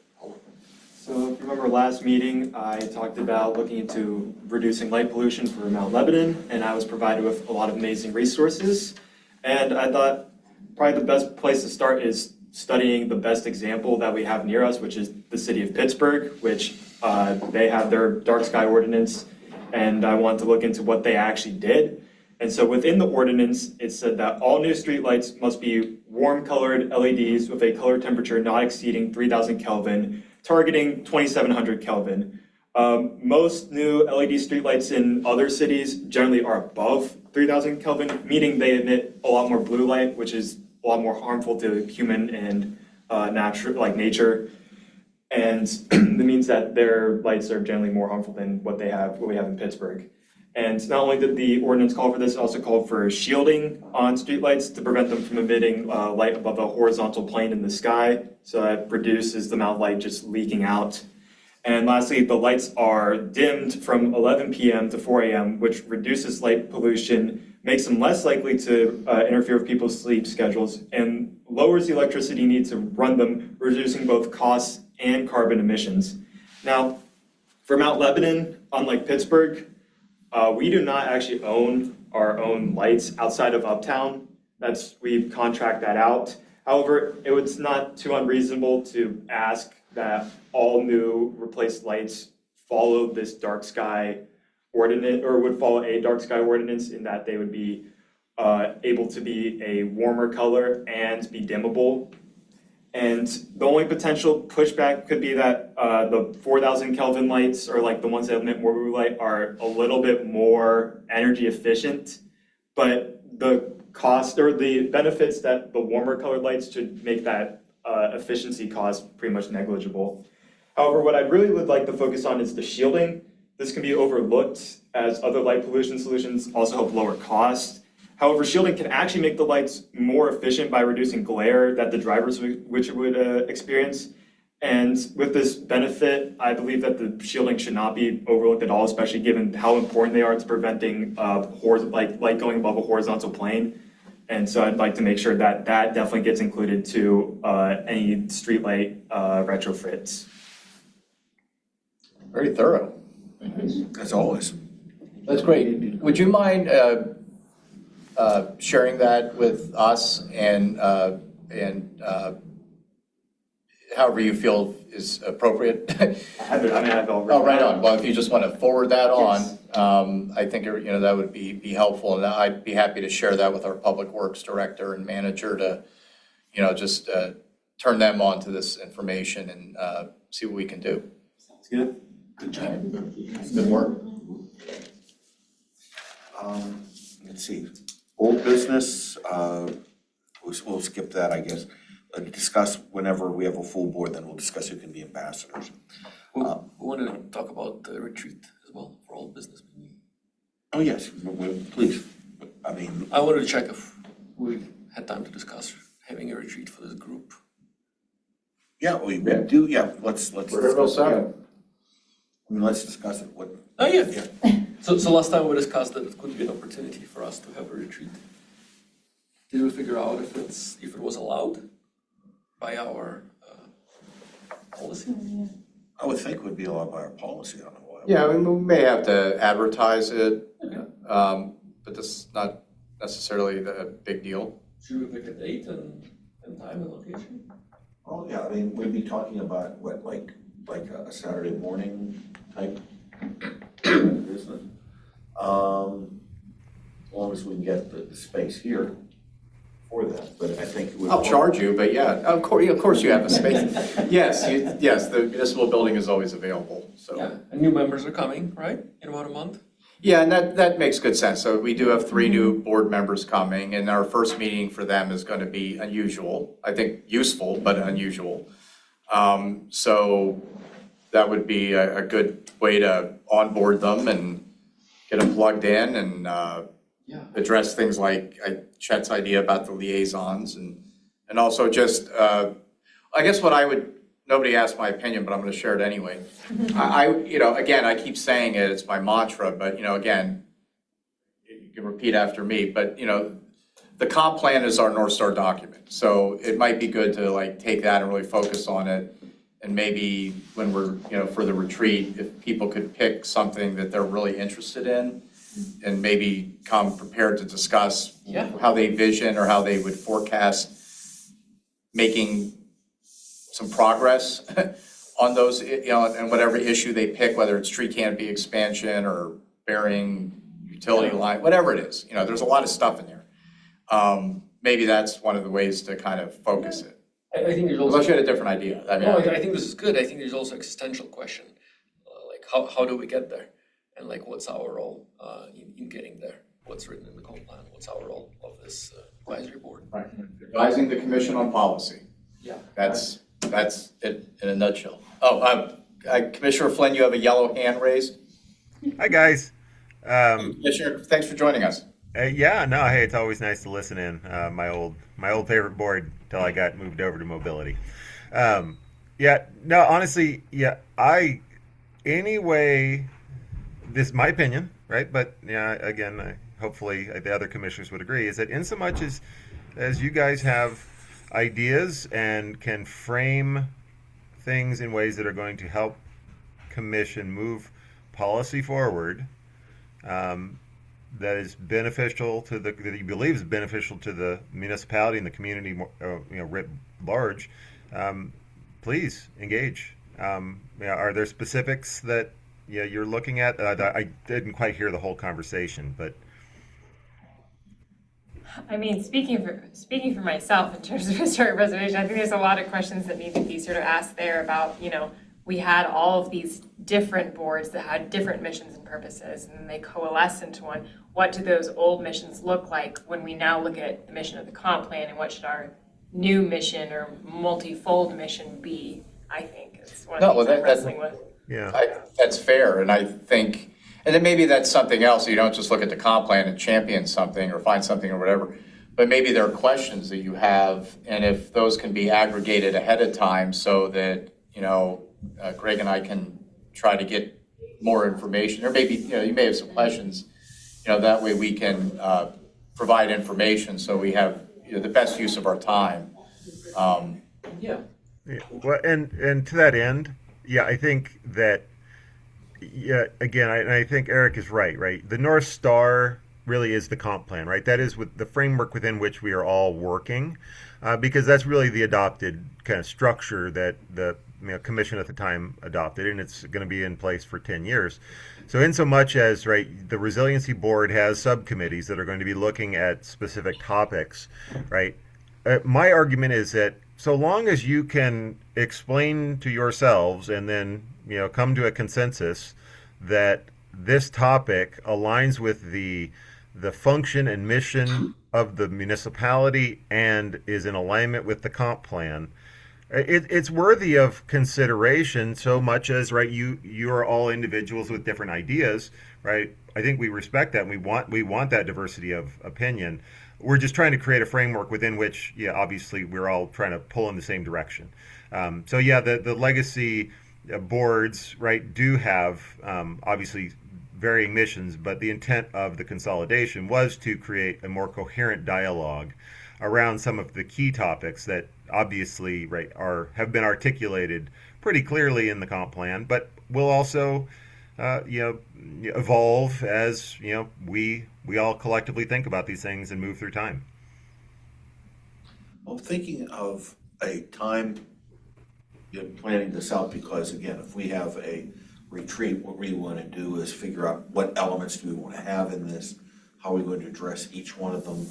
So if you remember last meeting, I talked about looking into reducing light pollution for Mount Lebanon, and I was provided with a lot of amazing resources. And I thought probably the best place to start is studying the best example that we have near us, which is the city of Pittsburgh, which they have their dark sky ordinance, and I wanted to look into what they actually did. And so within the ordinance, it said that all new streetlights must be warm-colored LEDs with a color temperature not exceeding 3,000 Kelvin, targeting 2,700 Kelvin. Most new LED streetlights in other cities generally are above 3,000 Kelvin, meaning they emit a lot more blue light, which is a lot more harmful to human and nature. And that means that their lights are generally more harmful than what we have in Pittsburgh. And not only did the ordinance call for this, it also called for shielding on streetlights to prevent them from emitting light above a horizontal plane in the sky, so that reduces the amount of light just leaking out. And lastly, the lights are dimmed from 11 p.m. to 4 a.m., which reduces light pollution, makes them less likely to interfere with people's sleep schedules, and lowers the electricity need to run them, reducing both costs and carbon emissions. Now, for Mount Lebanon, unlike Pittsburgh, we do not actually own our own lights outside of Uptown. We contract that out. However, it was not too unreasonable to ask that all new replaced lights follow this dark sky ordinance, or would follow a dark sky ordinance, in that they would be able to be a warmer color and be dimmable. And the only potential pushback could be that the 4,000 Kelvin lights, or like the ones that emit more blue light, are a little bit more energy efficient, but the cost or the benefits that the warmer colored lights should make that efficiency cost pretty much negligible. However, what I really would like to focus on is the shielding. This can be overlooked, as other light pollution solutions also help lower costs. However, shielding can actually make the lights more efficient by reducing glare that the drivers would experience. And with this benefit, I believe that the shielding should not be overlooked at all, especially given how important they are to preventing light going above a horizontal plane. And so I'd like to make sure that that definitely gets included to any streetlight retrofits. Very thorough. As always. That's great. Would you mind sharing that with us and however you feel is appropriate? I have it all written Oh, right down. on. Well, if you just want to forward that on, Yes. I think that would be helpful, and I'd be happy to share that with our Public Works Director and Manager to, just turn them on to this information and see what we can do. Sounds good. Good job. Good work. Let's see, old business, we'll skip that, I guess. Discuss whenever we have a full board, then we'll discuss who can be ambassadors. We wanted to talk about the retreat as well for all business. Oh, yes, please. I mean, I wanted to check if we had time to discuss having a retreat for this group. yeah, we do, yeah, let's discuss it. I mean, let's discuss it. What? Oh, yeah. So last time we discussed that it could be an opportunity for us to have a retreat. Did we figure out if it was allowed by our policy? I would think would be allowed by our policy, I don't know why. Yeah, I mean, we may have to advertise it, but this is not necessarily the big deal. Should we pick a date and time and location? Oh, yeah, I mean, we'd be talking about what, like a Saturday morning type business. As long as we can get the space here for that, but I think it would. I'll charge you, but yeah, of course you have a space. Yes, the municipal building is always available, so. Yeah, and new members are coming, right, in about a month? Yeah, and that makes good sense. So we do have 3 new board members coming, and our first meeting for them is going to be unusual. I think useful, but unusual. So that would be a good way to onboard them and get them plugged in and address things like Chet's idea about the liaisons and also just, I guess what I would, nobody asked my opinion, but I'm going to share it anyway. Again, I keep saying it, it's my mantra, but, again, you can repeat after me, but, the comp plan is our North Star document. So it might be good to take that and really focus on it. And maybe when we're, for the retreat, if people could pick something that they're really interested in and maybe come prepared to discuss how they vision or how they would forecast making some progress on those, and whatever issue they pick, whether it's tree canopy expansion or burying utility line, whatever it is. There's a lot of stuff in there. Maybe that's one of the ways to kind of focus it. I think there's also. Unless you had a different idea. I think this is good. I think there's also existential question, how do we get there, and what's our role in getting there? What's written in the comp plan? What's our role of this advisory board? Right. Advising the commission on policy. Yeah. That's it in a nutshell. Oh, Commissioner Flynn, you have a yellow hand raised. Hi, guys. Commissioner, thanks for joining us. Hey, it's always nice to listen in. My old favorite board till I got moved over to mobility. Honestly, anyway, this is my opinion, right? But again, hopefully the other commissioners would agree, is that in so much as you guys have ideas and can frame things in ways that are going to help commission move policy forward, that is beneficial to that you believe is beneficial to the municipality and the community, writ large, please engage. Are there specifics that you're looking at? I didn't quite hear the whole conversation, but. I mean, speaking for myself in terms of historic preservation, I think there's a lot of questions that need to be sort of asked there about, we had all of these different boards that had different missions and purposes, and then they coalesce into one. What do those old missions look like when we now look at the mission of the comp plan, and what should our new mission or multifold mission be? I think it's one of the things I'm wrestling with. Yeah, that's fair, and I think, and then maybe that's something else. You don't just look at the comp plan and champion something or find something or whatever, but maybe there are questions that you have, and if those can be aggregated ahead of time so that, Greg and I can try to get more information, or maybe, you may have some questions, that way we can provide information so we have the best use of our time. Well, and to that end, I think that, again, I think Eric is right? The North Star really is the comp plan, right? That is with the framework within which we are all working, because that's really the adopted kind of structure that the commission at the time adopted, and it's going to be in place for 10 years. So in so much as, the Resiliency Board has subcommittees that are going to be looking at specific topics, right? My argument is that so long as you can explain to yourselves and then, come to a consensus that this topic aligns with the function and mission of the municipality and is in alignment with the comp plan, it's worthy of consideration, so much as you are all individuals with different ideas, right? I think we respect that, and we want that diversity of opinion. We're just trying to create a framework within which, obviously we're all trying to pull in the same direction. The legacy boards, do have obviously varying missions, but the intent of the consolidation was to create a more coherent dialogue around some of the key topics that obviously have been articulated pretty clearly in the comp plan, but will also evolve as we all collectively think about these things and move through time. I'm thinking of a time planning this out, because again, if we have a retreat, what we want to do is figure out what elements do we want to have in this, how are we going to address each one of them,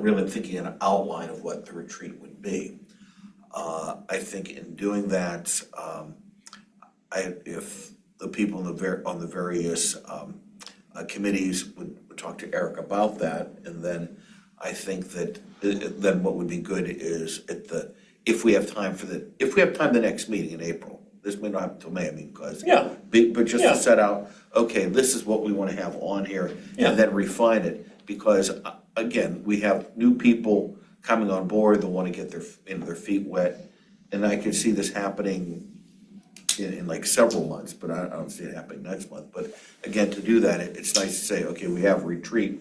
really thinking an outline of what the retreat would be. I think in doing that, if the people on the various committees would talk to Eric about that, and then I think that then what would be good is if we have time the next meeting in April. This may not happen until May, because but just to set out okay, this is what we want to have on here, Yeah. and then refine it. Because, again, we have new people coming on board that want to get their feet wet. And I could see this happening in like several months, but I don't see it happening next month. But again, to do that, it's nice to say, okay, we have retreat.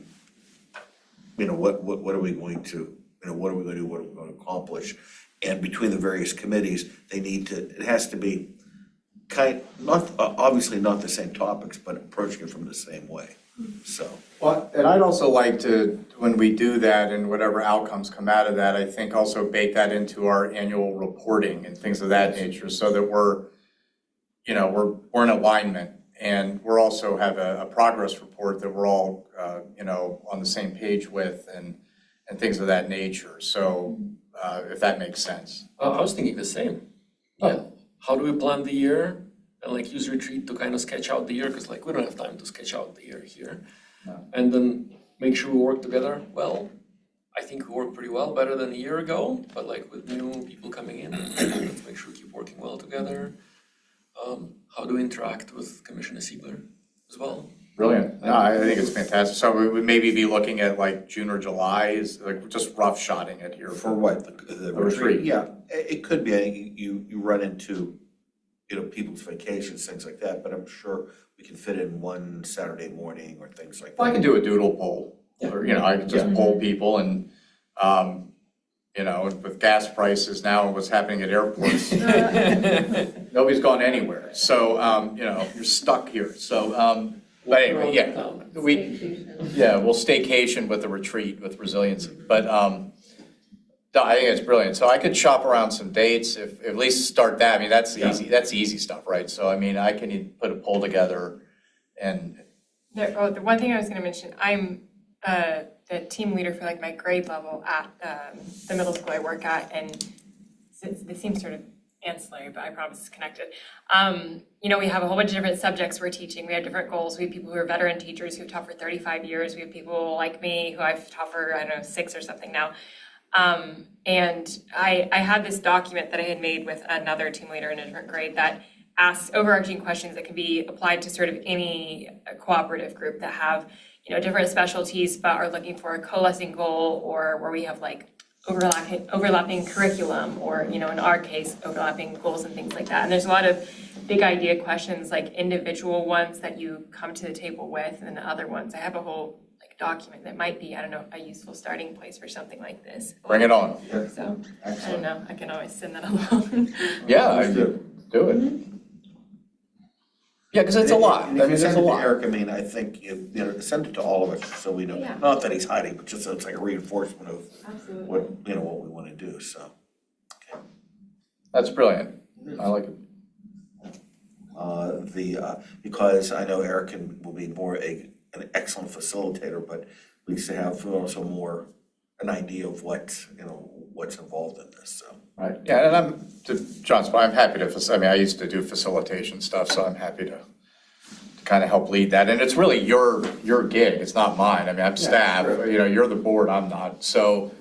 You know, what are we going to, what are we going to do, what are we going to accomplish? And between the various committees, it has to be obviously not the same topics, but approaching it from the same way, so. Well, and I'd also like to, when we do that and whatever outcomes come out of that, I think also bake that into our annual reporting and things of that nature, so that we're in alignment, and we're also have a progress report that we're all, on the same page with, and things of that nature. So, if that makes sense. I was thinking the same. Yeah. How do we plan the year and like use retreat to kind of sketch out the year? Because like we don't have time to sketch out the year here. No. And then make sure we work together well. I think we work pretty well, better than a year ago, but like with new people coming in, let's make sure we keep working well together. How do we interact with Commissioner Siebler as well? Brilliant. No, I think it's fantastic. So we would maybe be looking at like June or July, is like just rough shotting it here. For what, the retreat? Yeah, it could be, I think you run into, people's vacations, things like that, but I'm sure we can fit in one Saturday morning or things like that. Well, I can do a doodle poll, or, I can just poll people, and, with gas prices now and what's happening at airports, nobody's gone anywhere. So, you're stuck here. So, but anyway, we'll staycation with the retreat with resiliency. But no, I think it's brilliant. So I could shop around some dates, if at least start that. I mean, that's easy. That's easy stuff, right? So I mean, I can put a poll together, and the one thing I was going to mention, I'm the team leader for like my grade level at the middle school I work at, and they seem sort of ancillary, but I promise it's connected. We have a whole bunch of different subjects we're teaching. We have different goals. We have people who are veteran teachers who've taught for 35 years. We have people like me who I've taught for, 6 or something now. And I had this document that I had made with another team leader in a different grade that asks overarching questions that can be applied to sort of any cooperative group that have, different specialties, but are looking for a coalescing goal, or where we have like overlapping curriculum, or, in our case, overlapping goals and things like that. And there's a lot of big idea questions, like individual ones that you come to the table with, and then other ones. I have a whole document that might be, a useful starting place for something like this. bring it on. So, I don't know, I can always send that along. Yeah, I do it. Yeah, because it's a lot. I mean, If you there's send a it to lot. Eric, I think, send it to all of us, so we know, Yeah. not that he's hiding, but just so it's like a reinforcement of Absolutely. what we want to do, so. That's brilliant. I like it. Because I know Eric will be more an excellent facilitator, but we used to have also more an idea of what's involved in this, so. Right. Yeah, and to John's point, I'm happy to, I used to do facilitation stuff, so I'm happy to kind of help lead that. And it's really your gig, it's not mine. I'm staff, you're the board, I'm not. So,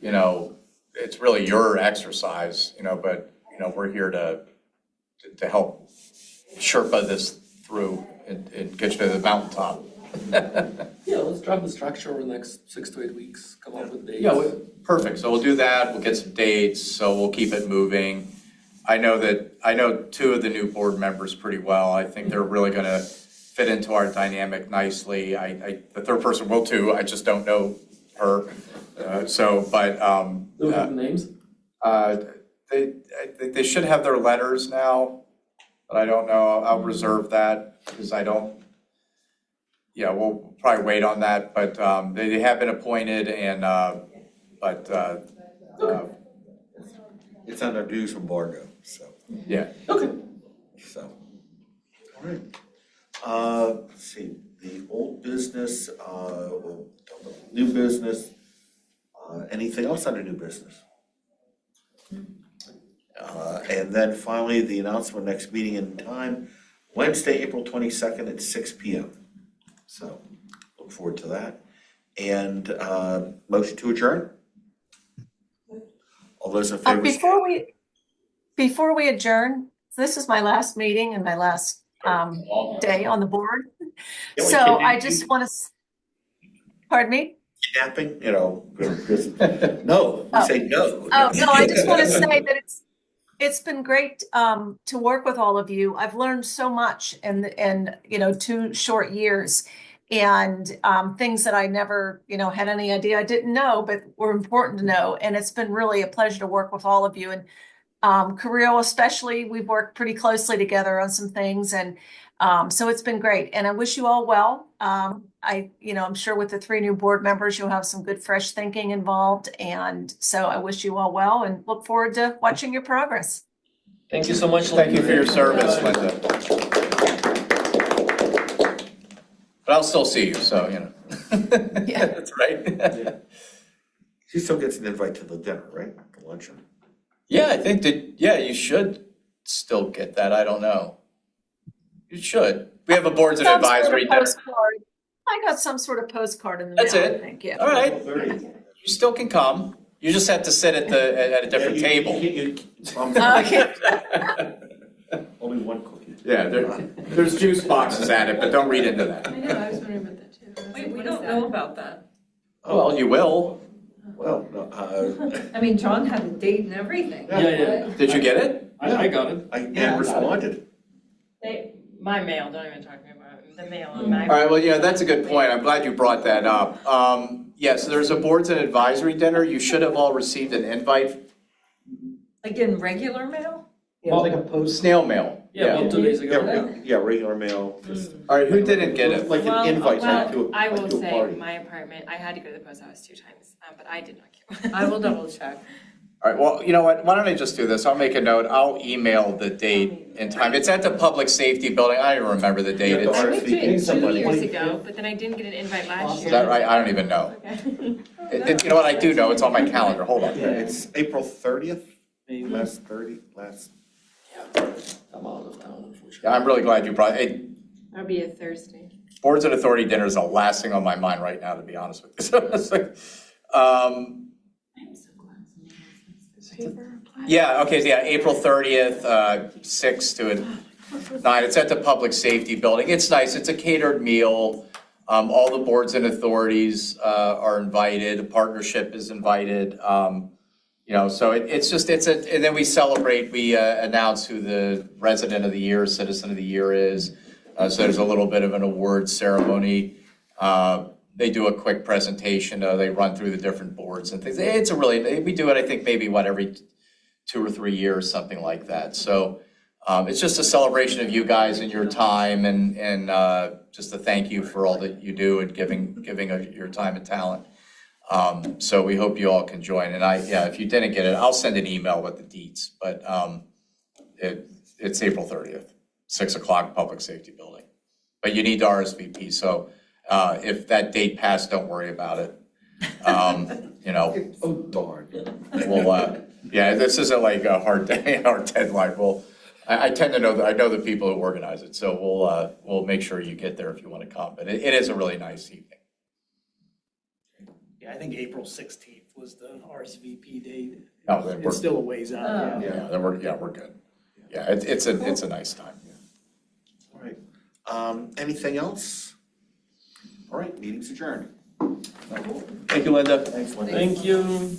it's really your exercise, but, we're here to help Sherpa this through and get you to the mountaintop. Yeah, let's drop the structure over the next 6 to 8 weeks, come up with dates. Yeah, perfect. So we'll do that. We'll get some dates. So we'll keep it moving. I know 2 of the new board members pretty well. I think they're really going to fit into our dynamic nicely. The third person will too. I just don't know her. Do we have the names? They should have their letters now, but I don't know. I'll reserve that because I don't. Yeah, we'll probably wait on that, but they have been appointed, and It's under dues embargo, so. yeah. Okay. So, all right. Let's see, the old business, new business, anything else under new business? And then finally, the announcement, next meeting in time, Wednesday, April 22nd at 6 p.m. So, look forward to that. And motion to adjourn? All those in favor? Before we adjourn, this is my last meeting and my last day on the board. Yeah, So like, I just want to, pardon me? Kidnapping, just, no, we say no. Oh, no, I just want to say that it's been great to work with all of you. I've learned so much in 2 short years, and things that I never had any idea I didn't know, but were important to know. And it's been really a pleasure to work with all of you. And Carrillo especially, we've worked pretty closely together on some things, and so it's been great. And I wish you all well. I'm sure with the 3 new board members, you'll have some good, fresh thinking involved. And so I wish you all well and look forward to watching your progress. Thank you so much. Thank you for your service, Linda. But I'll still see you, so, Yeah. That's right. She still gets an invite to the dinner, right? The luncheon. Yeah, I think that, you should still get that. I don't know. You should. We have a boards and Some sort of advisory dinner. postcard. I got some sort of postcard in the That's mail, it. I think, yeah. All right. You still can come. You just have to sit at a different table. Okay. Only one cookie. Yeah, there's juice boxes at it, but don't read into that. I know, I was wondering about that too. Wait, we don't know about that. Well, you will. Well, no, I mean, John had a date and everything. Yeah. Did you get it? I got it. I responded. My mail, don't even talk to me about it. The mail on my. All right, well, that's a good point. I'm glad you brought that up. Yes, there's a boards and advisory dinner. You should have all received an invite. Like in regular mail? Yeah, like a post. Snail mail. Yeah, about 2 days ago. Yeah, regular mail, just All right, who didn't get it? like an invite I will to a say, party. my apartment, I had to go to the post office 2 times, but I did not get one. I will double check. All right, well, you know what? Why don't I just do this? I'll make a note. I'll email the date and time. It's at the Public Safety Building. I don't even remember the date. Yeah, It's- I went to it 2 Somebody- years ago, but then I didn't get an invite last year. Is that right? I don't even know. Okay. You know what? I do know. It's on my calendar. Hold on. Yeah, it's April 30th, Maybe. last. I'm out of town, unfortunately. Yeah, I'm really glad you brought it. That'll be a Thursday. Boards and Authority dinner is the last thing on my mind right now, to be honest with you. So it's like, yeah, okay, so yeah, April 30th, 6 to 9. It's at the Public Safety Building. It's nice. It's a catered meal. All the boards and authorities are invited. The partnership is invited. So and then we celebrate, we announce who the resident of the year, citizen of the year is. So there's a little bit of an award ceremony. They do a quick presentation. They run through the different boards and things. We do it, I think, maybe every 2 or 3 years, something like that. So it's just a celebration of you guys and your time, and just a thank you for all that you do and giving your time and talent. So we hope you all can join. And if you didn't get it, I'll send an email with the deets. But it's April 30th, 6 o'clock, Public Safety Building. But you need to RSVP. So if that date passed, don't worry about it. Oh, darn. We'll, this isn't like a hard deadline. I tend to know I know the people who organize it, so we'll make sure you get there if you want to come. But it is a really nice evening. Yeah, I think April 16th was the RSVP date. Oh, then It's still a ways out, yeah. Yeah, then we're good. Yeah, it's a nice time. All right. Anything else? All right, meeting's adjourned. Thank you, Linda. Thanks, Linda. Thank you.